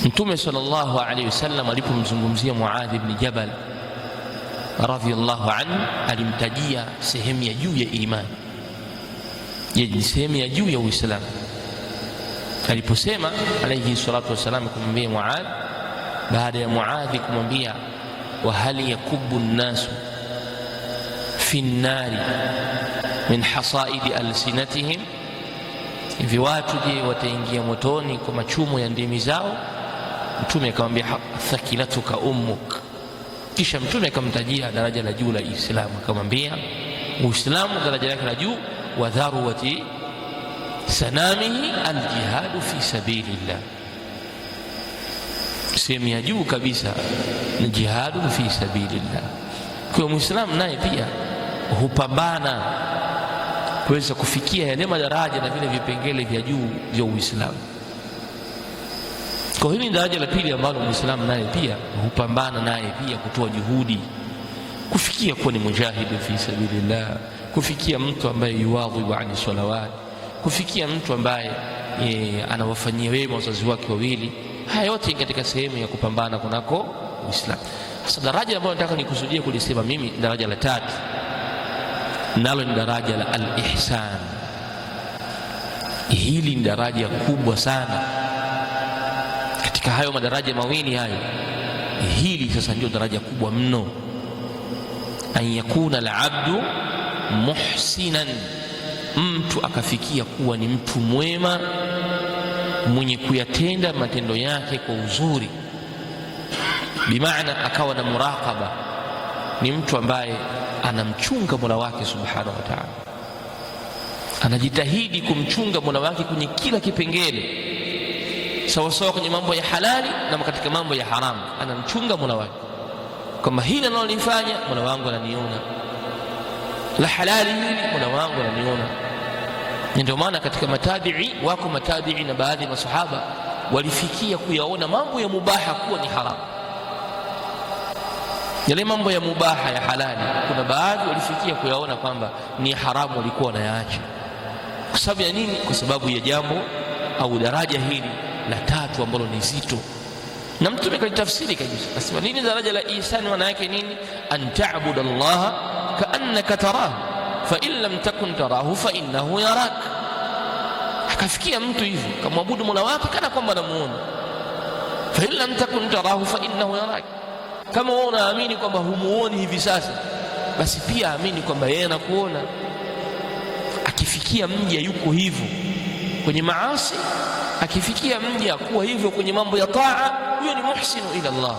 Mtume sallallahu alayhi wasallam alipomzungumzia Muadh ibn Jabal radhiyallahu anhu, alimtajia sehemu ya juu ya imani, sehemu ya juu ya Uislamu. Aliposema alayhi salatu wasalam kumwambia Muadh, baada ya Muadh kumwambia wa hal yakubu nnasu fi nnari min hasaidi alsinatihim, hivi watu je wataingia motoni kwa machumo ya ndimi zao? Mtume akamwambia thakilatuka ummuk. Kisha Mtume akamtajia daraja la juu la Uislamu, akamwambia Uislamu daraja lake la juu, wa dharwati sanamihi aljihadu fi sabilillah, sehemu ya juu kabisa ni jihadu fi sabilillah. Kwa Muislamu naye pia hupambana kuweza kufikia yale madaraja na vile vipengele vya juu vya Uislamu. Kwa hili ni daraja la pili ambalo Muislamu naye pia hupambana naye pia kutoa juhudi kufikia kuwa ni mujahidu fi sabilillah, kufikia mtu ambaye yuwadhibu ani salawat, kufikia mtu ambaye anawafanyia wema wazazi wake wawili. Haya yote katika sehemu ya kupambana kunako Uislamu. Sasa daraja ambalo nataka nikusudie kulisema mimi, daraja la tatu, nalo ni daraja la al-ihsan. Hili ni daraja kubwa sana katika hayo madaraja mawili hayo. Hili sasa ndio daraja kubwa mno, an yakuna al-abdu muhsinan, mtu akafikia kuwa ni mtu mwema mwenye kuyatenda matendo yake kwa uzuri, bimaana akawa na muraqaba, ni mtu ambaye anamchunga Mola wake subhanahu wa ta'ala, anajitahidi kumchunga Mola wake kwenye kila kipengele, sawa sawa kwenye mambo ya halali na katika mambo ya haramu. Anamchunga Mola wake kwamba hili analolifanya Mola wangu ananiona, la halali hili Mola wangu ananiona. Ndio maana katika matabi'i, wako matabi'i na baadhi ya masahaba walifikia kuyaona mambo ya mubaha kuwa ni haramu. Yale mambo ya mubaha ya halali, kuna baadhi walifikia kuyaona kwamba ni haramu, walikuwa wanayaacha. Kwa sababu ya nini? Kwa sababu ya jambo au daraja hili la tatu ambalo ni zito. Na Mtume kalitafsiri kabisa, asema nini daraja la ihsani? Maana yake nini? An ta'budu Allah ka'annaka tarahu fa in lam takun tarahu fa innahu yarak. Akafikia mtu hivyo, kamwabudu Mola wake kana kwamba anamuona. Fa in lam takun tarahu fa innahu yarak. Kama wewe unaamini kwamba humuoni hivi sasa, basi pia amini kwamba yeye anakuona. Akifikia mja yuko hivyo kwenye maasi, akifikia mja kuwa hivyo kwenye mambo ya taa, huyo ni muhsinu ila Allah.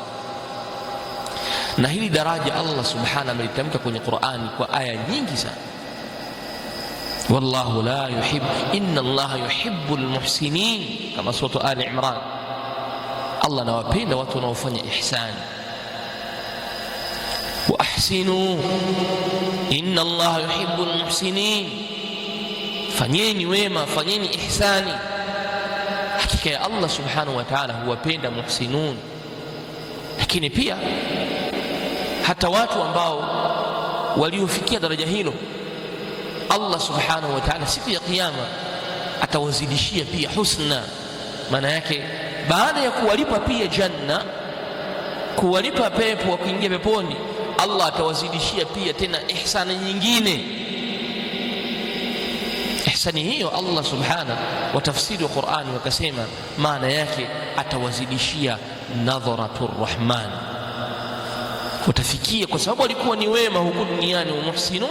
Na hili daraja Allah subhanahu amelitamka kwenye Qur'ani kwa aya nyingi sana. Wallahu la yuhibbu, inna Allah yuhibbu almuhsinin, kama sura Ali Imran. Allah anawapenda watu wanaofanya ihsani. Wa ahsinu inna Allah yuhibbu almuhsinin, fanyeni wema, fanyeni ihsani, hakika ya Allah subhanahu wa ta'ala huwapenda muhsinun. Lakini pia hata watu ambao waliofikia daraja hilo, Allah subhanahu wa ta'ala siku ya kiyama atawazidishia pia husna. Maana yake baada ya kuwalipa pia janna, kuwalipa pepo wa kuingia peponi, Allah atawazidishia pia tena ihsani nyingine. Ihsani hiyo Allah subhanahu wa tafsiri wa Qur'ani wakasema maana yake atawazidishia nadharatur rahman, watafikia kwa sababu walikuwa ni wema huku duniani, wa muhsinu,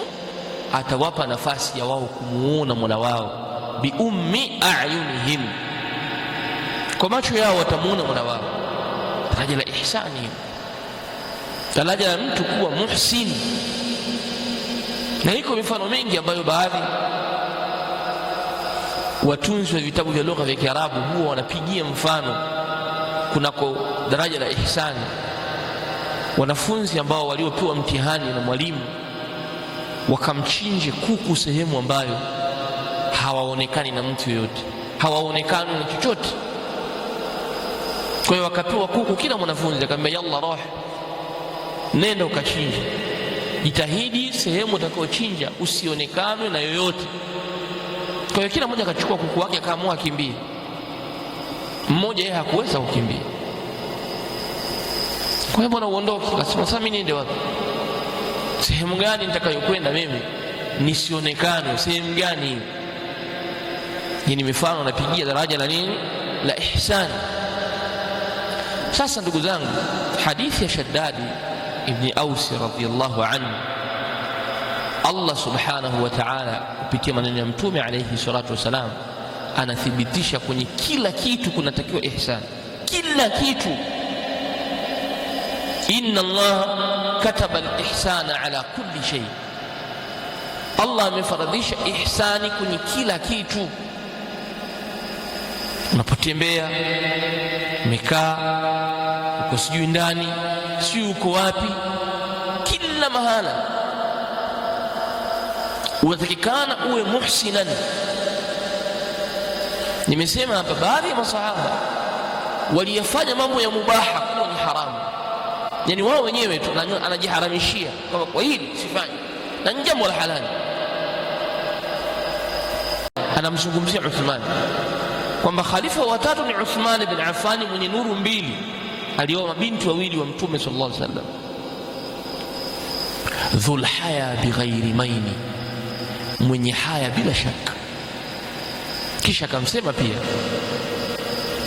atawapa nafasi ya wao kumuona Mola wao bi ummi a'yunihim, kwa macho yao watamuona Mola wao. Daraja la ihsani, daraja la mtu kuwa muhsin. Na iko mifano mingi ambayo baadhi watunzi wa vitabu vya lugha vya Kiarabu huwa wanapigia mfano kunako daraja la ihsani. Wanafunzi ambao waliopewa mtihani na mwalimu wakamchinje kuku sehemu ambayo hawaonekani na mtu yoyote, hawaonekani na chochote. Kwa hiyo wakapewa kuku, kila mwanafunzi akamwambia yalla roh, nenda ukachinje, jitahidi sehemu utakayochinja usionekane na yoyote. Kwa hiyo kila mmoja akachukua kuku wake akaamua akimbie. Mmoja yeye hakuweza kukimbia, Kwa hivyo uondoke. Akasema sasa mimi niende wapi? Sehemu gani nitakayokwenda mimi nisionekane? Sehemu gani hiyo? Hii ni mifano napigia daraja la nini, la ihsani. Sasa ndugu zangu, hadithi ya Shaddadi ibn Aus radhiyallahu anhu, Allah subhanahu wa ta'ala kupitia maneno ya Mtume alayhi salatu wasalam anathibitisha kwenye kila kitu kunatakiwa ihsani. Kila kitu, inna Allah kataba al-ihsana ala kulli shay. Allah amefaradhisha ihsani kwenye kila kitu. Unapotembea, umekaa, uko sijui ndani, sijui uko wapi, kila mahala unatakikana uwe muhsinan. Nimesema hapa baadhi ya masahaba waliyafanya mambo ya mubaha kuwa ni haramu, yani wao wenyewe tu anajiharamishia kwamba kwa hili sifanye, na ni jambo la halali. Anamzungumzia Uthman kwamba khalifa wa tatu ni Uthman ibn Affan mwenye nuru mbili, alioa mabinti wawili wa Mtume sallallahu alaihi wasallam. Dhul haya bighairi maini, mwenye haya bila shaka. Kisha akamsema pia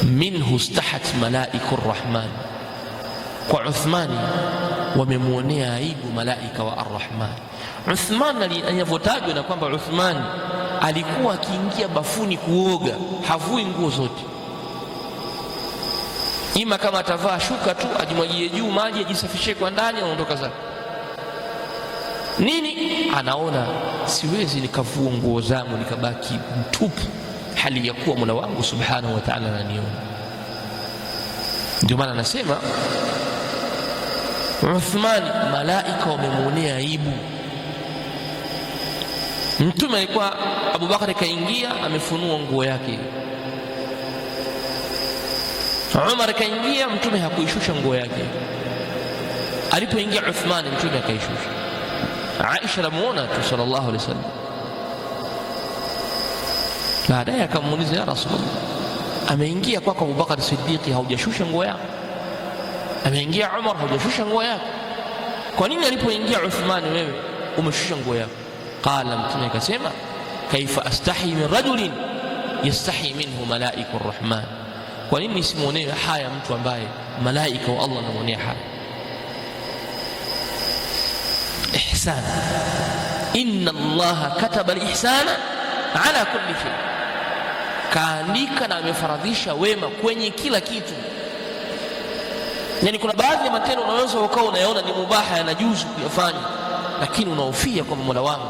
minhu stahat malaikur rahman, kwa Uthmani wamemuonea aibu malaika wa Ar-Rahman. Uthman alivyotajwa na kwamba Uthman alikuwa akiingia bafuni kuoga havui nguo zote, ima kama atavaa shuka tu ajimwagie juu maji ajisafishe kwa ndani anaondoka zake. Nini? Anaona siwezi nikavua nguo zangu nikabaki mtupu hali ya kuwa Mola wangu subhanahu wa ta'ala ananiona. Ndio maana anasema Uthman malaika wamemuonea aibu. Mtume alikuwa, Abu Bakar kaingia amefunua nguo yake, Umar kaingia, Mtume hakuishusha nguo yake. Alipoingia Uthman, Mtume akaishusha. Aisha anamuona tu sallallahu alaihi wasallam. Baadaye akamuuliza, ya Rasulullah, ameingia kwako Abu Bakar Siddiq haujashusha nguo yako? Ameingia Umar haujashusha nguo yako? Kwa nini alipoingia Uthman wewe umeshusha nguo yako? Qala, Mtume akasema, kaifa astahi min rajulin yastahi minhu malaikur rahman, kwa nini simuonee haya mtu ambaye malaika wa Allah anamuonea haya? Ihsan, inna Allah kataba al-ihsana ala kulli shay, kaandika na amefaradhisha wema kwenye kila kitu. Yani kuna baadhi ya matendo unaweza ukawa unayaona ni mubaha, yanajuzu kuyafanya, lakini unahofia kwamba Mola wangu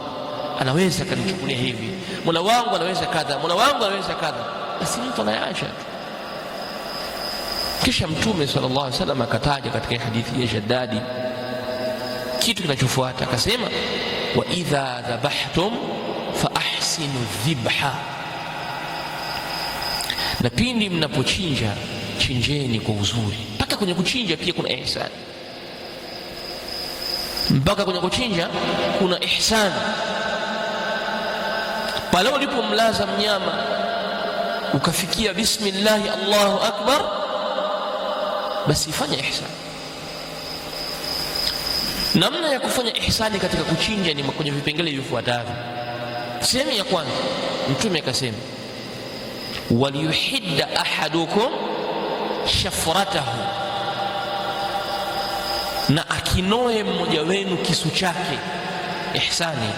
anaweza kanichukulia hivi, Mola wangu anaweza kadha, Mola wangu anaweza kadha, basi mtu anayaacha tu. Kisha Mtume sallallahu alaihi wasallam akataja katika hadithi ya Shaddadi kitu kinachofuata, akasema, wa idha dhabahtum fa ahsinu dhibha, na pindi mnapochinja chinjeni kwa uzuri. Mpaka kwenye kuchinja pia kuna ihsan, mpaka kwenye kuchinja kuna ihsan. Pale ulipomlaza mnyama ukafikia bismillahi Allahu akbar, basi fanya ihsan. Namna ya kufanya ihsani katika kuchinja ni kwenye vipengele vifuatavyo. Sehemu ya kwanza, Mtume akasema, waliyuhidda ahadukum shafratahu, na akinoe mmoja wenu kisu chake. Ihsani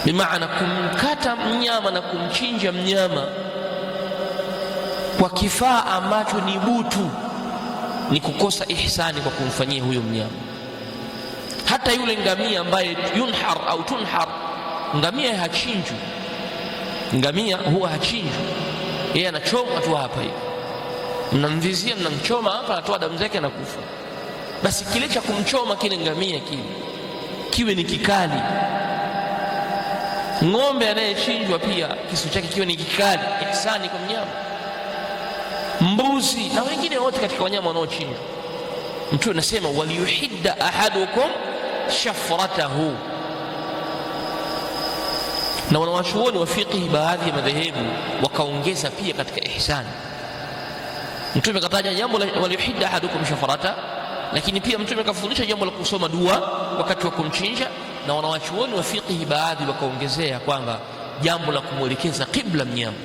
bimaana kumkata mnyama na kumchinja mnyama kwa kifaa ambacho ni butu ni kukosa ihsani kwa kumfanyia huyo mnyama. Hata yule ngamia ambaye yunhar au tunhar, ngamia hachinjwi, ngamia huwa hachinjwi, yeye anachomwa tu hapa hivi, mnamvizia mnamchoma hapa, anatoa damu zake na kufa. Basi kile cha kumchoma kile ngamia kile kiwe ni kikali. Ng'ombe anayechinjwa pia kisu chake kiwe ni kikali, ihsani kwa mnyama. Mbuzi na wengine wote katika wanyama wanaochinjwa, Mtume anasema waliyuhidda ahadukum shafratahu. Na wanawachuoni wa fiqh baadhi ya madhehebu wakaongeza pia katika ihsani. Mtume kataja jambo la waliyuhidda ahadukum shafratahu Lakini pia Mtume akafundisha jambo la kusoma dua wakati wa kumchinja, na wanawachuoni wa fiqhi baadhi wakaongezea kwamba jambo la kumwelekeza qibla mnyama,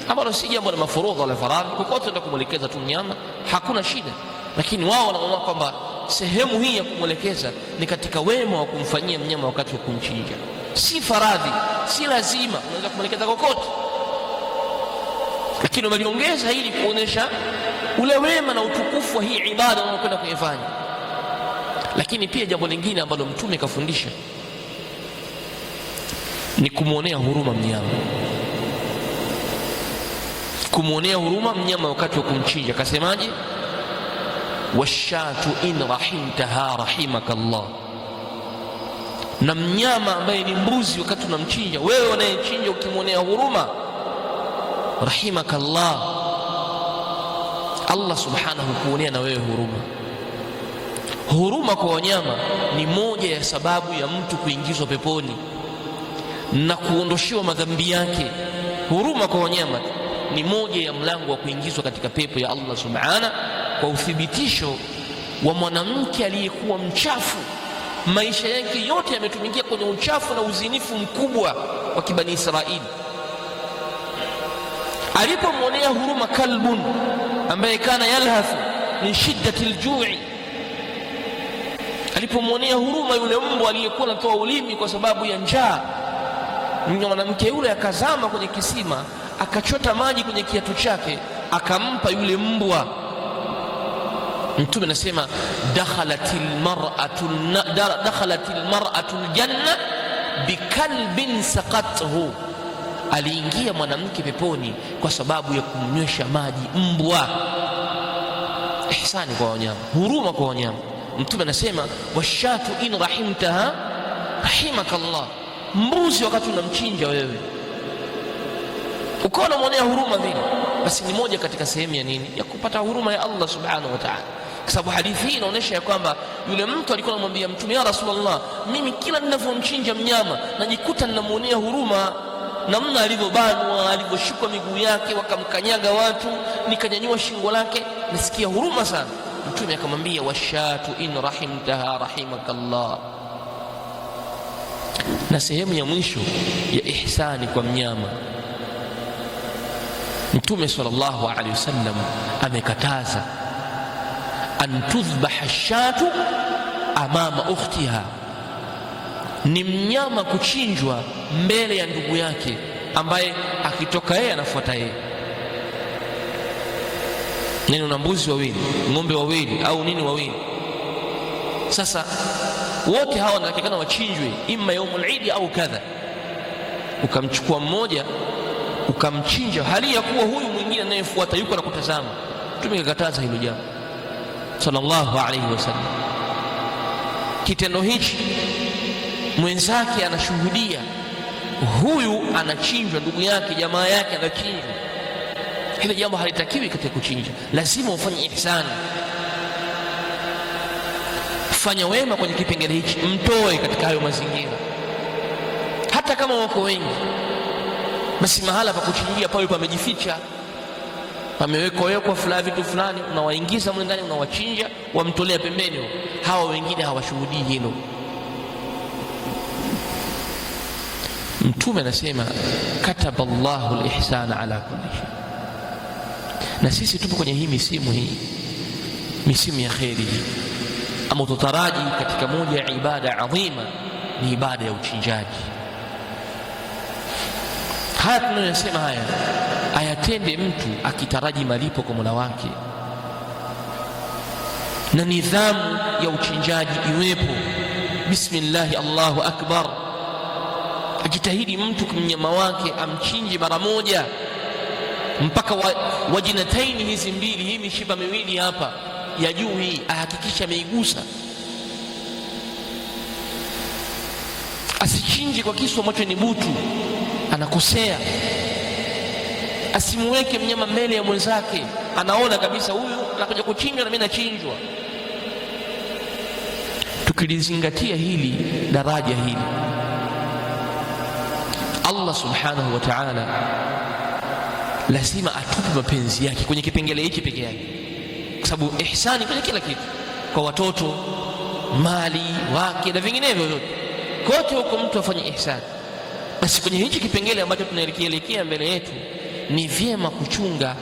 ambalo si jambo la mafurudha wala faradhi, kokote ndio kumwelekeza tu mnyama hakuna shida. Lakini wao wanaona kwamba sehemu hii ya kumwelekeza ni katika wema wa kumfanyia mnyama wakati wa kumchinja, si faradhi, si lazima, unaweza kumwelekeza kokote, lakini wameliongeza ili kuonesha ule wema na utukufu wa hii ibada unaokwenda kuifanya. Lakini pia jambo lingine ambalo Mtume kafundisha ni kumwonea huruma mnyama, kumwonea huruma mnyama wakati wa kumchinja. Akasemaje? washatu in rahimtaha rahimakallah, na mnyama ambaye ni mbuzi wakati unamchinja, wewe unayechinja ukimwonea huruma, rahimakallah, Allah subhanahu kuonea na wewe huruma. Huruma kwa wanyama ni moja ya sababu ya mtu kuingizwa peponi na kuondoshewa madhambi yake. Huruma kwa wanyama ni moja ya mlango wa kuingizwa katika pepo ya Allah subhanahu, kwa uthibitisho wa mwanamke aliyekuwa mchafu, maisha yake yote yametumikia kwenye uchafu na uzinifu mkubwa wa kibani Israili. Alipomwonea huruma kalbun ambaye kana yalhafu min shiddati aljui, alipomwonea huruma yule mbwa aliyekuwa anatoa ulimi kwa sababu ya njaa, mwanamke yule akazama kwenye kisima, akachota maji kwenye kiatu chake, akampa yule mbwa. Mtume anasema dakhalatil mar'atu aljanna bikalbin saqathu, aliingia mwanamke peponi kwa sababu ya kumnywesha maji mbwa. Ihsani kwa wanyama, huruma kwa wanyama. Mtume anasema washatu in rahimtaha rahimakallah, mbuzi wakati unamchinja wewe ukawa unamwonea huruma vile, basi ni moja katika sehemu ya nini, ya kupata huruma ya Allah subhanahu wa ta'ala. Kwa sababu hadithi hii inaonyesha ya kwamba yule mtu alikuwa anamwambia Mtume, ya Rasulullah, mimi kila ninavyomchinja mnyama najikuta ninamwonea huruma, namna alivyobanwa, alivyoshikwa miguu yake wakamkanyaga watu, nikanyanyua shingo lake, nasikia huruma sana. Mtume akamwambia washatu in rahimtaha rahimakallah. Na sehemu ya mwisho ya ihsani kwa mnyama, Mtume sallallahu alaihi wasallam amekataza an tudhbaha shatu amama ukhtiha, ni mnyama kuchinjwa mbele ya ndugu yake ambaye akitoka yeye anafuata yeye. Nini, una mbuzi wawili, ng'ombe wawili au nini wawili, sasa wote hawa wanatakikana wachinjwe imma yaumul Eid au kadha, ukamchukua mmoja ukamchinja hali ya kuwa huyu mwingine anayefuata yuko na kutazama. Mtume akakataza hilo jambo sallallahu alayhi wasallam. Kitendo hichi mwenzake anashuhudia, huyu anachinjwa, ndugu yake, jamaa yake anachinjwa. Hilo jambo halitakiwi katika kuchinja, lazima ufanye ihsani, fanya wema kwenye kipengele hichi, mtoe katika hayo mazingira. Hata kama wako wengi, basi mahala pa kuchinjia pale pamejificha, pamewekwa fulani vitu fulani, unawaingiza mle ndani, unawachinja, wamtolea pembeni, hawa wengine hawashuhudii hilo. Mtume anasema kataba Allahu al-ihsana ala kulli shay. Na sisi tupo kwenye hii misimu ya kheri, ama tutaraji katika moja ya ibada adhima ni ibada ya uchinjaji. Haya tunayosema haya ayatende mtu akitaraji malipo kwa Mola wake, na nidhamu ya uchinjaji iwepo. Bismillahi, Allahu akbar. Ajitahidi mtu kumnyama wake amchinje mara moja mpaka wajinataini hizi mbili, hii mishipa miwili hapa ya juu hii ahakikisha ameigusa. Asichinje kwa kisu ambacho ni butu, anakosea. Asimuweke mnyama mbele ya mwenzake, anaona kabisa huyu anakuja kuchinjwa na mimi nachinjwa. Tukilizingatia hili daraja hili, Allah subhanahu wa ta'ala lazima atupe mapenzi yake kwenye kipengele hiki peke yake, kwa sababu ihsani kwenye kila kitu. kwa watoto, mali, wake na vinginevyo vyote, kote huko mtu afanye ihsani. Basi kwenye hichi kipengele ambacho tunaelekea mbele yetu, ni vyema kuchunga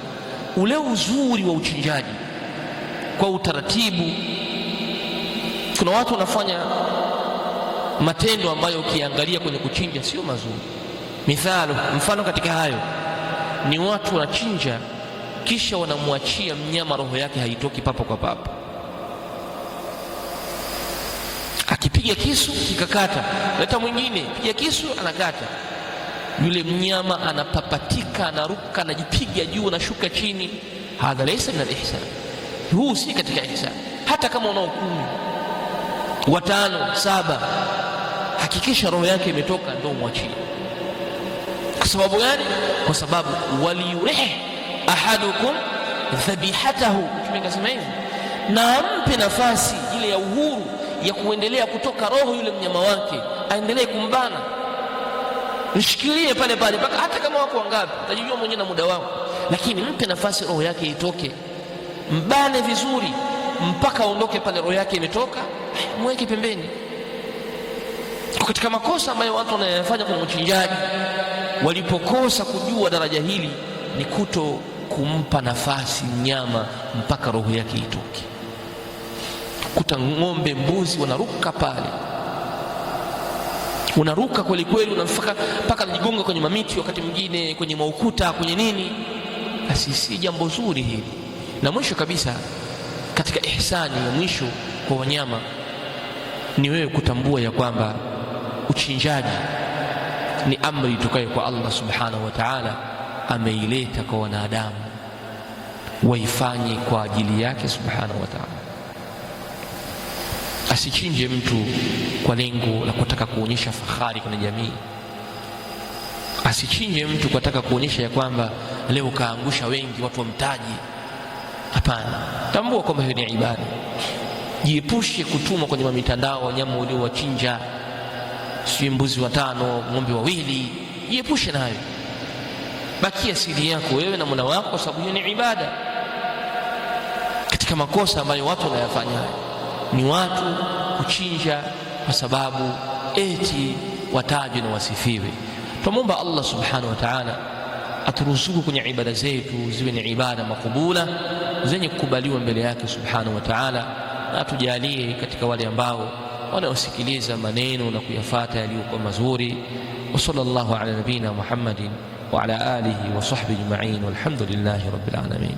ule uzuri wa uchinjaji kwa utaratibu. Kuna watu wanafanya matendo ambayo ukiangalia kwenye kuchinja sio mazuri. Mfano katika hayo ni watu wanachinja kisha wanamwachia mnyama roho yake haitoki papo kwa papo. Akipiga kisu kikakata, leta mwingine, piga kisu anakata, yule mnyama anapapatika, anaruka, anajipiga juu, anashuka chini. Hadha laysa min al-ihsan, huu si katika ihsan. Hata kama una 10, 5, 7, hakikisha roho yake imetoka ndio mwachie. Kwa sababu gani? Kwa sababu waliyurih ahadukum dhabihatahu, tumekasema hivi, na ampe nafasi ile ya uhuru ya kuendelea kutoka roho yule mnyama wake, aendelee kumbana, mshikilie pale pale mpaka, hata kama wako wangapi utajijua mwenyewe na muda wako, lakini mpe nafasi roho yake itoke, mbane vizuri mpaka aondoke pale roho yake imetoka, mweke pembeni. Katika makosa ambayo watu wanayafanya kwenye uchinjaji, walipokosa kujua daraja hili, ni kuto kumpa nafasi mnyama mpaka roho yake itoke. Kuta ng'ombe, mbuzi wanaruka pale, unaruka kweli kweli, unafika mpaka anajigonga kwenye mamiti, wakati mwingine kwenye maukuta, kwenye nini. Basi si jambo zuri hili. Na mwisho kabisa katika ihsani ya mwisho kwa wanyama ni wewe kutambua ya kwamba uchinjaji ni amri itokayo kwa Allah subhanahu wa ta'ala, ameileta kwa wanadamu waifanye kwa ajili yake subhanahu wa ta'ala. Asichinje mtu kwa lengo la kutaka kuonyesha fahari kwenye jamii. Asichinje mtu kwa kutaka kuonyesha ya kwamba leo kaangusha wengi watu wamtaji. Hapana, tambua kwamba hiyo ni ibada. Jiepushe kutuma kwenye mitandao wanyama uliowachinja, si mbuzi 5, ng'ombe 2, jiepushe nayo. Bakia siri yako wewe na Mola wako, kwa sababu hiyo ni ibada. Katika makosa ambayo watu wanayafanya ni watu kuchinja kwa sababu eti watajwe na wasifiwe. Tunamwomba Allah subhanahu wa ta'ala aturuzuku kwenye ibada zetu ziwe ni ibada makubula zenye kukubaliwa mbele yake subhanahu wa ta'ala, na atujalie katika wale ambao wanaosikiliza maneno na kuyafuata yaliyokuwa mazuri. Wa sallallahu ala nabina Muhammadin wa ala alihi wa sahbihi ajma'in, walhamdulillahi rabbil alamin.